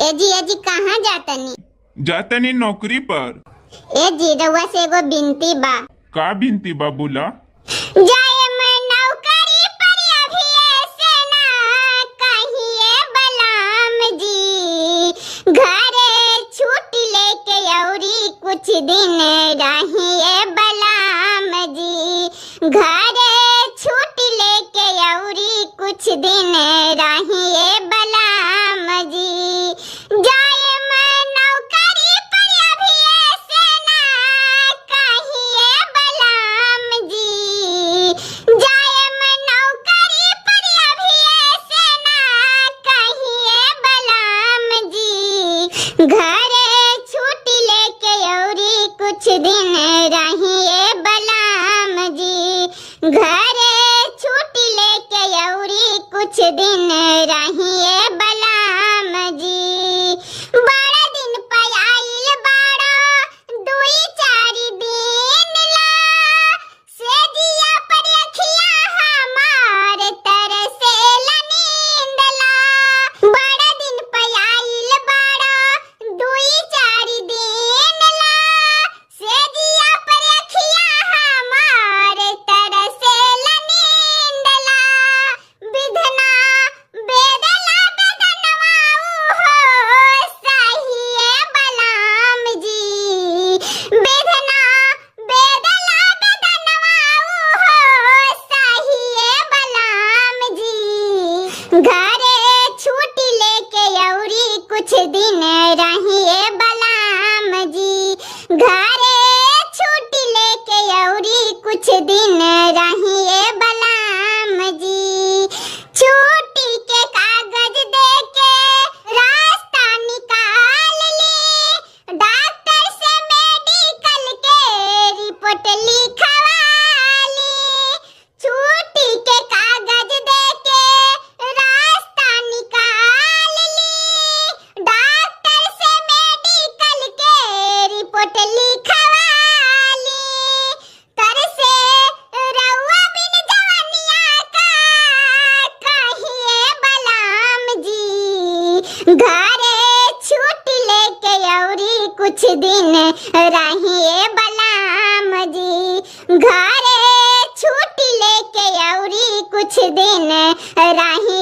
ए जी कहाँ जातनी? जातनी नौकरी पर। ए जी रउआ से एगो बिनती बा। का बिनती बा बोला? जाए मैं नौकरी पर अभी ऐसे ना कहिए बलराम जी, घरे छुट्टी लेके औरी कुछ दिन रहिए बलराम जी, घरे छुट्टी लेके औरी कुछ दिन रहिए बलराम जी। जाए मैं नौकरी पर अभी ऐसे ना कहिए बलराम जी, जाए मैं नौकरी पर अभी ऐसे ना कहिए बलराम जी, घरे छुट्टी लेके औरी कुछ दिन रहिए बलराम जी, घरे छुट्टी लेके औरी कुछ दिन रहिए बलराम जी। बड़ा दिन पे आइल बाड़ा दुई चार दिन ला, से जिया पर अखिया हमार तरसेला नींद ला। बड़ा दिन पे आइल बाड़ा दुई चार दिन ला, से जिया पर अखिया हमार तरसेला नींद ला। विधना बेदला बदनवा हो सहिए बलराम जी, विधना बेदला बदनवा हो सहिए बलराम जी, घरे छुट्टी लेके औरी कुछ दिन रहिए बलराम जी, घरे छुट्टी लेके औरी कुछ दिन रहिए बलराम जी। छुट्टी के कागज देके रास्ता निकाल ली, डॉक्टर से मेडिकल के रिपोर्ट लिखवा ली। छुट्टी के कागज देके रास्ता निकाल ली, डॉक्टर से मेडिकल के रिपोर्ट लिखवा ली। तरसे रउआ बिन जवानिया का कहिए बलराम जी, घरे छुट्टी लेके औरी कुछ दिन रहिए बलराम जी, घरे छुट्टी लेके औरी कुछ दिन रहिए